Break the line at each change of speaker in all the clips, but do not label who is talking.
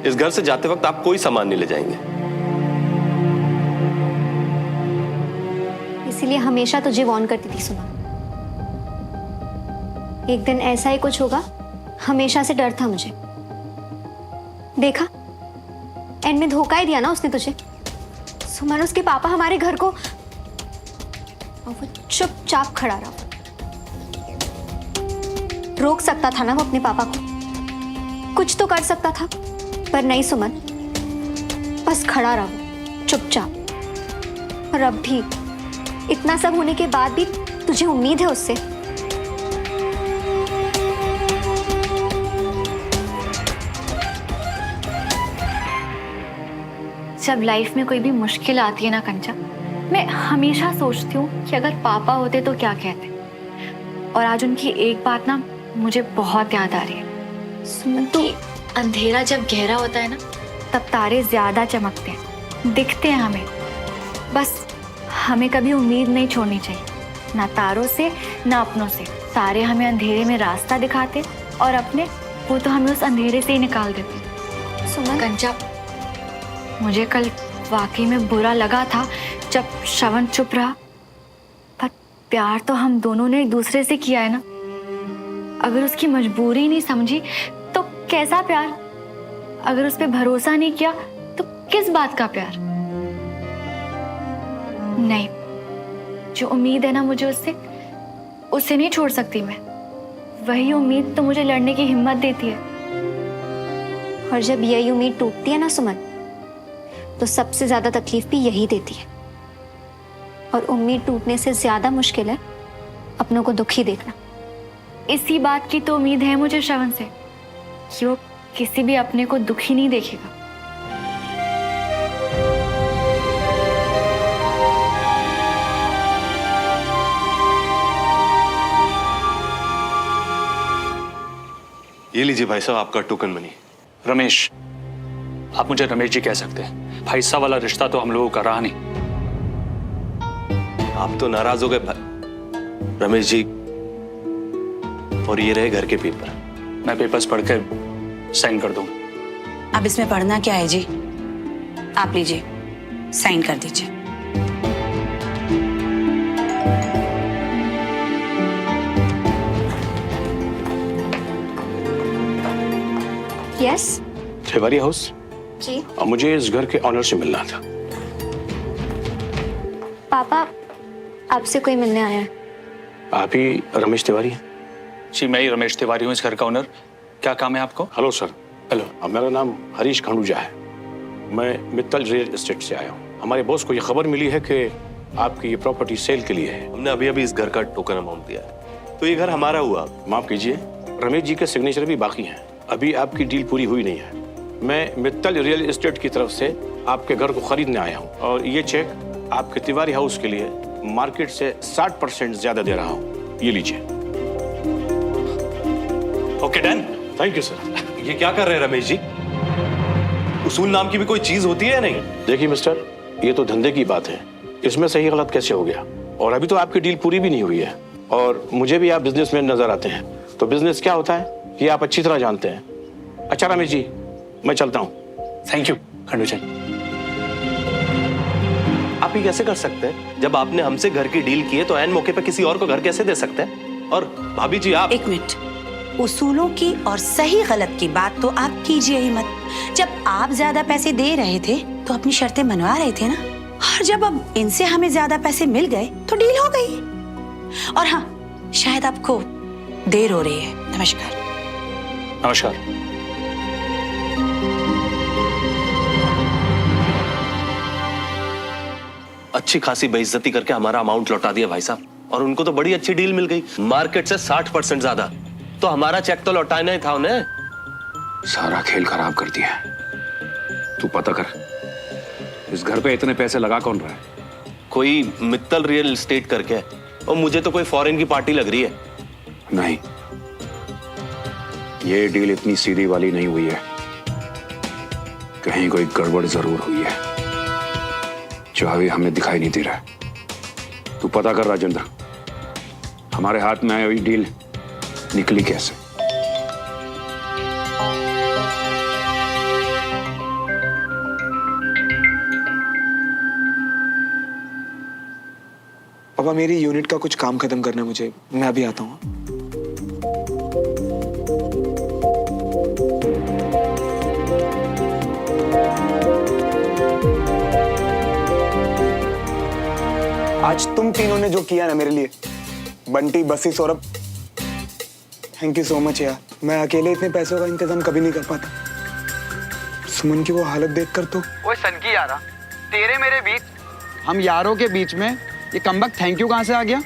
इस घर से जाते वक्त आप कोई सामान नहीं ले जाएंगे।
इसीलिए हमेशा तुझे वार्न करती थी सुमन। एक दिन ऐसा ही कुछ होगा, हमेशा से डर था मुझे। देखा, एंड में धोखा ही दिया ना उसने तुझे। सुमन, उसके पापा हमारे घर को, और वो चुपचाप खड़ा रहा। रोक सकता था ना वो अपने पापा को, कुछ तो कर सकता था, पर नहीं सुमन, बस खड़ा रहा वो चुपचाप। और अब भी इतना सब होने के बाद भी तुझे उम्मीद है उससे?
जब लाइफ में कोई भी मुश्किल आती है ना कंचा, मैं हमेशा सोचती हूँ कि अगर पापा होते तो क्या कहते। और आज उनकी एक बात ना मुझे बहुत याद आ रही है।
सुमन, तू
अंधेरा जब गहरा होता है ना, तब तारे ज्यादा चमकते हैं, दिखते हैं हमें। बस हमें कभी उम्मीद नहीं छोड़नी चाहिए, ना तारों से ना अपनों से। तारे हमें अंधेरे में रास्ता दिखाते, और अपने वो तो हमें उस अंधेरे से ही निकाल देते।
सुमन,
कंचा, मुझे कल वाकई में बुरा लगा था जब श्रवण चुप रहा, पर प्यार तो हम दोनों ने एक दूसरे से किया है ना। अगर उसकी मजबूरी नहीं समझी तो कैसा प्यार? अगर उस पर भरोसा नहीं किया तो किस बात का प्यार? नहीं, जो उम्मीद है ना मुझे उससे, उसे नहीं छोड़ सकती मैं। वही उम्मीद तो मुझे लड़ने की हिम्मत देती है।
और जब यही उम्मीद टूटती है ना सुमन, तो सबसे ज्यादा तकलीफ भी यही देती है। और उम्मीद टूटने से ज्यादा मुश्किल है अपनों को दुखी देखना।
इसी बात की तो उम्मीद है मुझे श्रवण से, कि वो किसी भी अपने को दुखी नहीं देखेगा।
ये लीजिए भाई साहब आपका टोकन मनी।
रमेश, आप मुझे रमेश जी कह सकते हैं। भाई साहब वाला रिश्ता तो हम लोगों का रहा नहीं।
आप तो नाराज हो गए रमेश जी। और ये रहे घर के पेपर।
मैं पेपर्स पढ़कर साइन कर दूंगा।
अब इसमें पढ़ना क्या है जी? आप लीजिए, साइन कर दीजिए।
Yes
Tiwari house?
जी
मुझे इस घर के ऑनर से मिलना था।
पापा, आपसे कोई मिलने आया है।
आप ही रमेश तिवारी हैं?
जी, मैं ही रमेश तिवारी हूँ, इस घर का ओनर। क्या काम है आपको?
Hello sir.
हेलो।
मेरा नाम हरीश खंडूजा है। मैं मित्तल रियल एस्टेट से आया हूँ। हमारे बॉस को ये खबर मिली है कि आपकी ये प्रॉपर्टी सेल के लिए है।
हमने अभी अभी इस घर का टोकन अमाउंट दिया है, तो ये घर हमारा हुआ।
माफ कीजिए, रमेश जी के सिग्नेचर भी बाकी हैं। अभी आपकी डील पूरी हुई नहीं है। मैं मित्तल रियल एस्टेट की तरफ से आपके घर को खरीदने आया हूँ, और ये चेक आपके तिवारी हाउस के लिए मार्केट से 60% ज्यादा दे रहा हूँ। ये लीजिए।
Okay done.
Thank you sir.
ये क्या कर रहे हैं रमेश जी? उसूल नाम की भी कोई चीज होती है या नहीं?
देखिए मिस्टर, ये तो धंधे की बात है, इसमें सही गलत कैसे हो गया? और अभी तो आपकी डील पूरी भी नहीं हुई है, और मुझे भी आप बिजनेसमैन नजर आते हैं, तो बिजनेस क्या होता है ये आप अच्छी तरह जानते हैं। अच्छा रमेश जी, मैं चलता हूँ।
Thank you Khanduja.
आप ये कैसे कर सकते हैं? जब आपने हमसे घर की डील की है तो ऐन मौके पे किसी और को घर कैसे दे सकते हैं? और भाभी जी आप...
एक मिनट, उसूलों की और सही गलत की बात तो आप कीजिए ही मत। जब आप ज्यादा पैसे दे रहे थे तो अपनी शर्तें मनवा रहे थे ना, और जब अब इनसे हमें ज्यादा पैसे मिल गए तो डील हो गई। और हाँ, शायद आपको देर हो रही है। नमस्कार।
नमस्कार।
अच्छी खासी बेइज्जती करके हमारा अमाउंट लौटा दिया भाई साहब, और उनको तो बड़ी अच्छी डील मिल गई, मार्केट से 60% ज्यादा। तो हमारा चेक तो लौटाना ही था उन्हें।
सारा खेल खराब कर दिया। तू पता कर, इस घर पे इतने पैसे लगा कौन रहा है?
कोई मित्तल रियल एस्टेट करके है, और मुझे तो कोई फॉरेन की पार्टी लग रही है।
नहीं, ये डील इतनी सीधी वाली नहीं हुई है। कहीं कोई गड़बड़ जरूर हुई है, जो अभी हमें दिखाई नहीं दे रहा है। तू पता कर राजेंद्र, हमारे हाथ में आई हुई डील निकली कैसे?
पापा मेरी यूनिट का कुछ काम खत्म करना है मुझे, मैं अभी आता हूँ। आज तुम तीनों ने जो किया ना मेरे लिए, बंटी, बसी, Saurabh, thank you so much यार। मैं अकेले इतने पैसों का इंतजाम कभी नहीं कर पाता। सुमन की वो हालत देखकर तो।
ओए सनकी यारा, तेरे मेरे बीच, हम यारों के बीच में ये कमबख्त थैंक यू कहाँ से आ गया?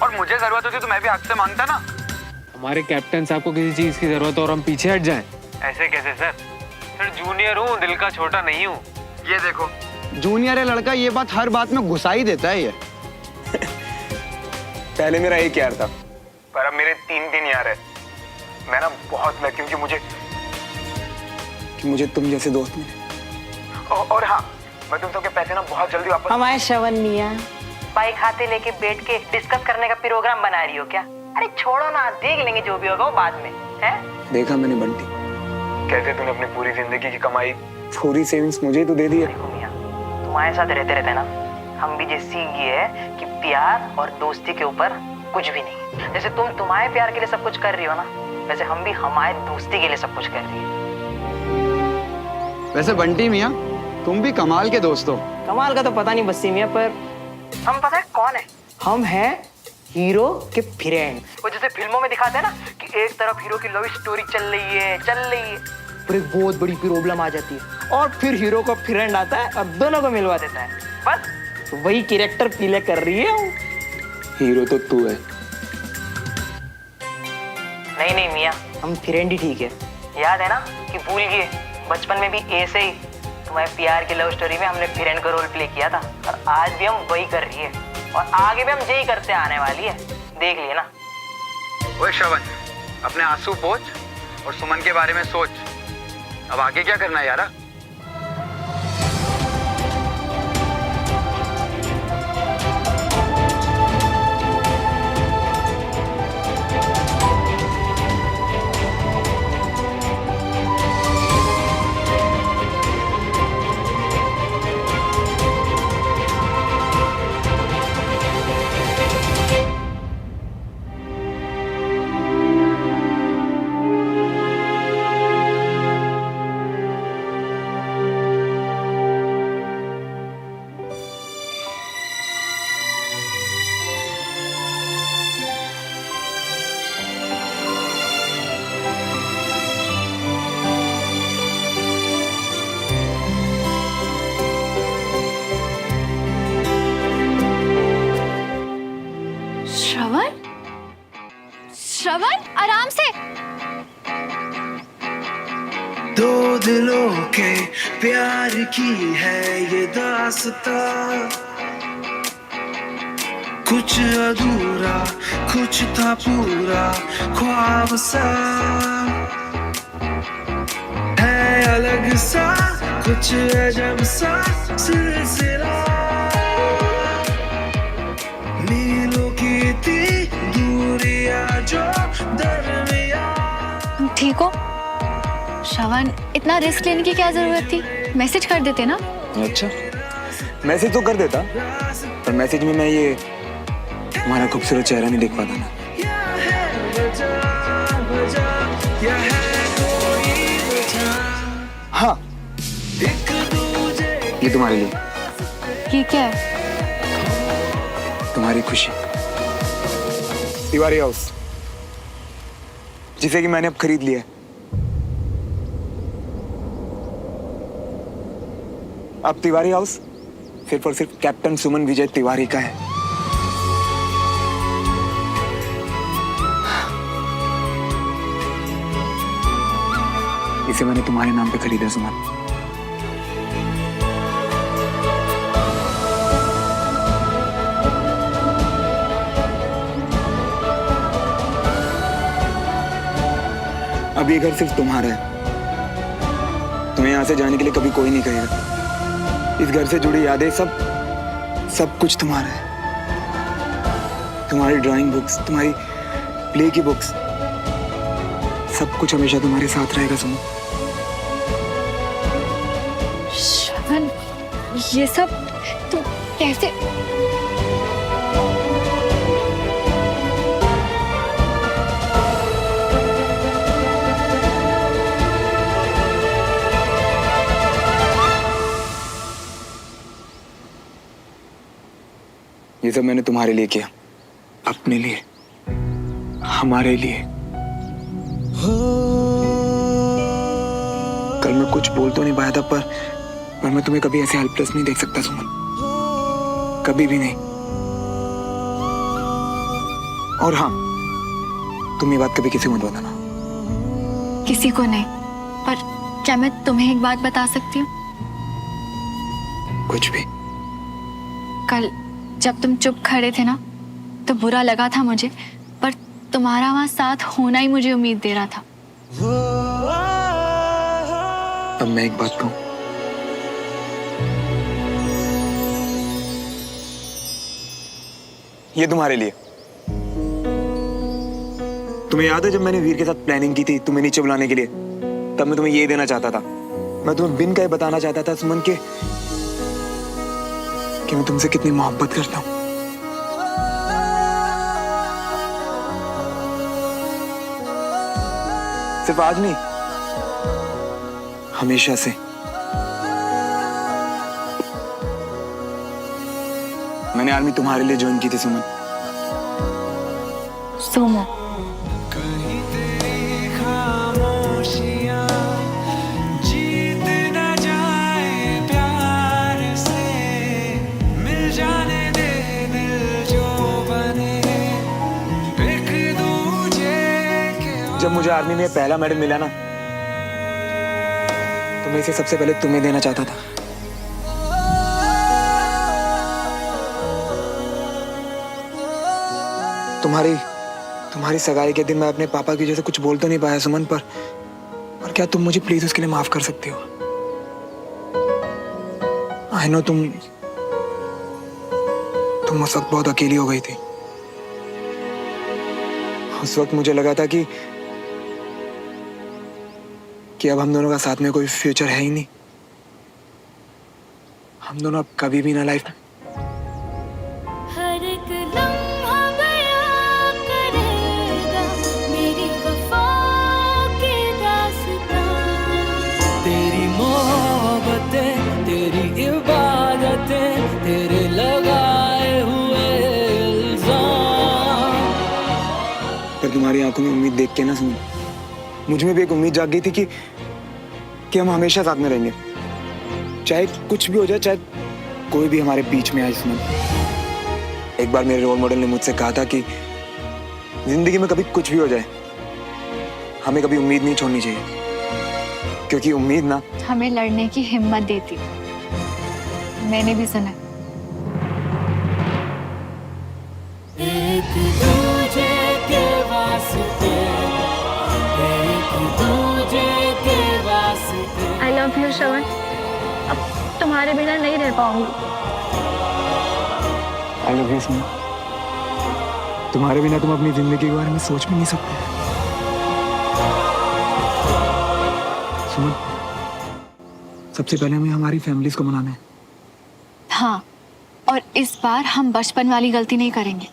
और मुझे जरूरत होती तो मैं भी आपसे मांगता ना।
हमारे कैप्टन साहब को किसी चीज की जरूरत हो और हम पीछे हट जाएं।
ऐसे कैसे सर? सर जूनियर हूँ, दिल का छोटा नहीं हूँ।
ये देखो, जूनियर है लड़का, ये बात हर बात में घुसा ही देता है ये।
पहले मेरा एक यार था,
पर अब मेरे 3 यार है। मैं ना बहुत लकी हूँ
कि मुझे तुम जैसे दोस्त मिले।
और हाँ, मैं तुम सबके पैसे ना बहुत जल्दी वापस।
हमारे श्रवण मियाँ बाइक हाथे लेके बैठ के डिस्कस करने का प्रोग्राम बना रही हो क्या? अरे छोड़ो ना, देख लेंगे जो भी होगा वो बाद में, है?
देखा मैंने बंटी,
कैसे तूने अपनी पूरी जिंदगी की कमाई,
पूरी सेविंग्स मुझे ही तो दे दी है।
देखो मियाँ, तुम्हारे साथ रहते रहते ना हम भी ये सीख गए है कि प्यार और दोस्ती के ऊपर कुछ भी नहीं। जैसे तुम तुम्हारे प्यार के लिए सब कुछ कर रही हो ना, वैसे हम भी हमारे दोस्ती के लिए सब कुछ कर रही है।
वैसे बंटी मियाँ, तुम भी कमाल के दोस्त हो।
कमाल का तो पता नहीं बस्सी मियाँ, पर
हम पता है कौन है?
हम हैं हीरो के फ्रेंड।
वो जैसे फिल्मों में दिखाते हैं ना कि एक तरफ हीरो की लव स्टोरी चल रही है,
पर एक बहुत बड़ी प्रॉब्लम आ जाती है और फिर हीरो का फ्रेंड आता है और दोनों को मिलवा देता है।
बस
तो वही कैरेक्टर प्ले कर रही है वो।
हीरो तो तू है।
नहीं मियाँ,
हम फ्रेंड ही ठीक है।
याद है ना कि भूल गए, बचपन में भी ऐसे ही तुम्हारे प्यार की लव स्टोरी में हमने फ्रेंड का रोल प्ले किया था, और आज भी हम वही कर रही है और आगे भी हम यही करते आने वाली है, देख लिए ना।
ओए श्रवण, अपने आंसू पोंछ और सुमन के बारे में सोच। अब आगे क्या करना है यारा?
श्रवण, आराम से।
दो दिलों के प्यार की है ये दास्तां, कुछ अधूरा कुछ था पूरा ख्वाब सा, है अलग सा कुछ अजब सा सिलसिला, मीलों की थी दूरियां जो दरमिया।
ठीक हो? श्रवण, इतना रिस्क लेने की क्या जरूरत थी? मैसेज कर देते ना।
अच्छा, मैसेज तो कर देता, पर मैसेज में मैं ये तुम्हारा खूबसूरत चेहरा नहीं देख पाता ना। हाँ, ये तुम्हारे लिए।
ये क्या है?
तुम्हारी खुशी। तिवारी हाउस, जिसे कि मैंने अब खरीद लिया है। अब तिवारी हाउस सिर्फ और सिर्फ कैप्टन सुमन विजय तिवारी का है। इसे मैंने तुम्हारे नाम पे खरीदा सुमन। अब ये घर सिर्फ तुम्हारा है। तुम्हें यहाँ से जाने के लिए कभी कोई नहीं कहेगा। इस घर से जुड़ी यादें सब कुछ तुम्हारा है। तुम्हारी ड्राइंग बुक्स, तुम्हारी प्ले की बुक्स, सब कुछ हमेशा तुम्हारे साथ रहेगा सुमन।
श्रवण, ये सब तुम कैसे?
सब मैंने तुम्हारे लिए किया, अपने लिए, हमारे लिए। कल मैं कुछ बोल तो नहीं पाया था, पर मैं तुम्हें कभी ऐसे हेल्पलेस नहीं देख सकता सुमन, कभी भी नहीं। और हाँ, तुम ये बात कभी किसी को मत बताना।
किसी को नहीं, पर क्या मैं तुम्हें एक बात बता सकती हूँ?
कुछ भी।
कल जब तुम चुप खड़े थे ना, तो बुरा लगा था मुझे, पर तुम्हारा वहां साथ होना ही मुझे उम्मीद दे रहा था।
अब मैं एक बात कहूं, ये तुम्हारे लिए। तुम्हें याद है जब मैंने वीर के साथ प्लानिंग की थी तुम्हें नीचे बुलाने के लिए, तब मैं तुम्हें ये देना चाहता था। मैं तुम्हें बिन कहे बताना चाहता था सुमन के कि मैं तुमसे कितनी मोहब्बत करता हूं। सिर्फ आज नहीं, हमेशा से। मैंने आर्मी तुम्हारे लिए ज्वाइन की थी सुमन।
सोमो,
कहीं तेरी खामोशियां जीत न जाए प्यार से, मिल जाने दे दिल जो बने एक दूजे के।
जब मुझे आर्मी में पहला मेडल मिला ना, तो मैं इसे सबसे पहले तुम्हें देना चाहता था। तुम्हारी सगाई के दिन मैं अपने पापा की वजह से कुछ बोल तो नहीं पाया सुमन, पर क्या तुम मुझे प्लीज उसके लिए माफ कर सकती हो? आई नो तुम उस वक्त बहुत अकेली हो गई थी। उस वक्त मुझे लगा था कि अब हम दोनों का साथ में कोई फ्यूचर है ही नहीं। हम दोनों अब कभी भी ना लाइफ में।
हर एक लम्हा बयां करेगा मेरी वफा की दास्तां। तेरी मोहब्बतें, तेरी इबादतें, तेरे लगाए हुए इल्जाम।
पर तुम्हारी आंखों में उम्मीद देख के ना सुन, मुझ में भी एक उम्मीद जाग गई थी कि हम हमेशा साथ में रहेंगे, चाहे कुछ भी हो जाए, चाहे कोई भी हमारे बीच में आए सुमन। एक बार मेरे रोल मॉडल ने मुझसे कहा था कि जिंदगी में कभी कुछ भी हो जाए, हमें कभी उम्मीद नहीं छोड़नी चाहिए, क्योंकि उम्मीद ना
हमें लड़ने की हिम्मत देती। मैंने भी सुना।
एक दूजे के वास्ते, एक दूजे के वास्ते।
आई लव यू श्रवण, अब तुम्हारे बिना नहीं रह पाऊंगी।
आई लव यू सुमन, तुम्हारे बिना तुम अपनी जिंदगी के बारे में सोच भी नहीं सकते। सुमन, सबसे पहले हमें हमारी फैमिलीज को मनाना है।
हाँ, और इस बार हम बचपन वाली गलती नहीं करेंगे।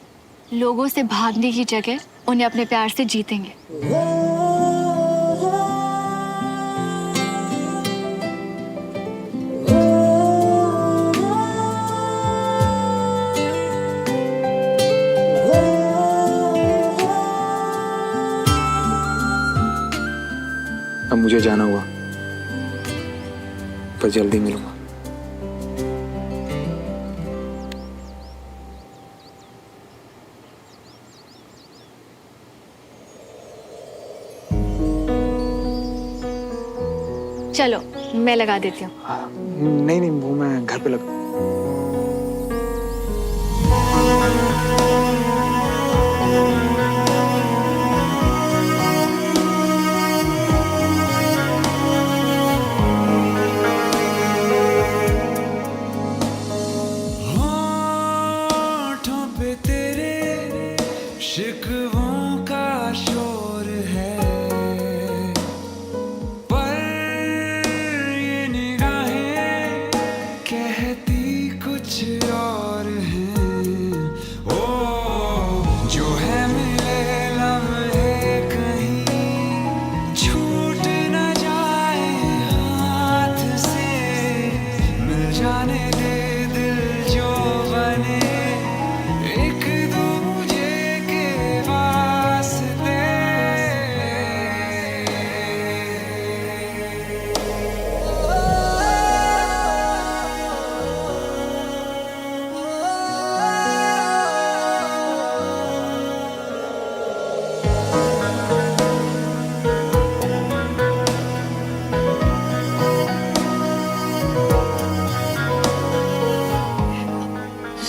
लोगों से भागने की जगह उन्हें अपने प्यार से जीतेंगे।
अब मुझे जाना हुआ, पर जल्दी मिलूंगा।
चलो मैं लगा देती हूँ।
नहीं, वो मैं घर पे लगा।
होठों पे तेरे शिकवों का शोर है, पर ये निगाहें कहती कुछ और हैं। ओ जो है मिले लम्हे कहीं छूट न जाए हाथ से, मिल जाने दे दिल जो बने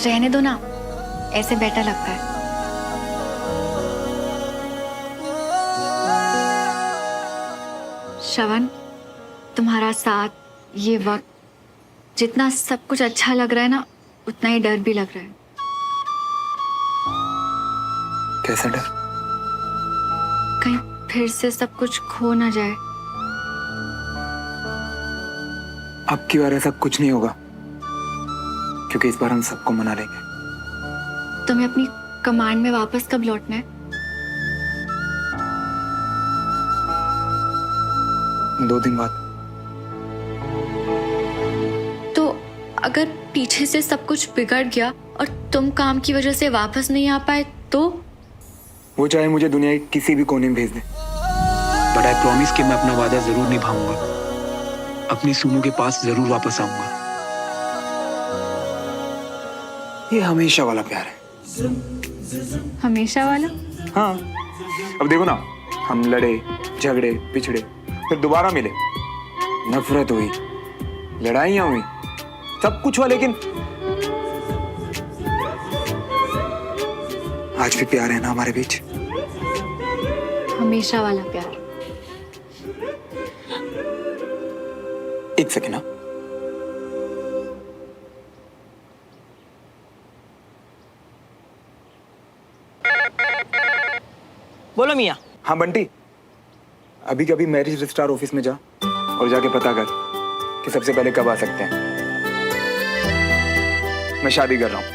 रहने दो ना, ऐसे बेटर लगता है। श्रवण, तुम्हारा साथ, ये वक्त, जितना सब कुछ अच्छा लग रहा है ना, उतना ही डर भी लग रहा है।
कैसा डर?
कहीं फिर से सब कुछ खो ना जाए।
अब की बार ऐसा कुछ नहीं होगा, क्योंकि इस बार हम सबको मना लेंगे।
तुम्हें अपनी कमांड में वापस कब लौटना है?
2 दिन बाद।
तो अगर पीछे से सब कुछ बिगड़ गया और तुम काम की वजह से वापस नहीं आ पाए तो?
वो चाहे मुझे दुनिया के किसी भी कोने में भेज दे, बट आई प्रॉमिस कि मैं अपना वादा जरूर निभाऊंगा। अपनी सुनू के पास जरूर वापस आऊंगा। ये हमेशा वाला प्यार है।
हमेशा वाला?
हाँ, अब देखो ना, हम लड़े, झगड़े, पिछड़े, फिर दोबारा मिले, नफरत हुई, लड़ाइयां हुई, सब कुछ हुआ, लेकिन आज भी प्यार है ना हमारे बीच।
हमेशा वाला प्यार।
एक सेकेंड ना।
बोलो मियाँ।
हाँ बंटी, अभी कभी मैरिज रजिस्ट्रार ऑफिस में जा और जाके पता कर कि सबसे पहले कब आ सकते हैं। मैं शादी कर रहा हूँ।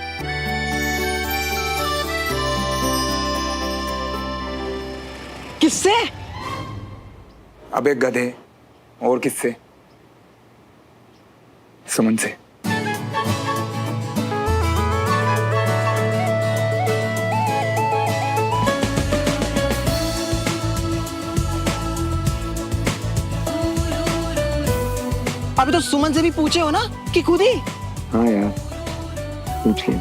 किससे?
अब एक गधे और किससे? सुमन से।
अभी तो सुमन से भी पूछे हो ना कि खुद ही?
हाँ यार, पूछ लिया।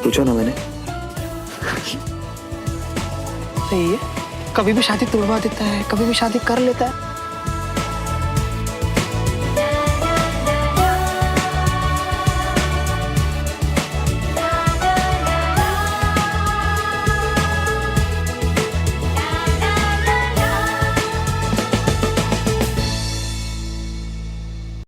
पूछा ना मैंने।
सही है, कभी भी शादी तोड़वा देता है, कभी भी शादी कर लेता है।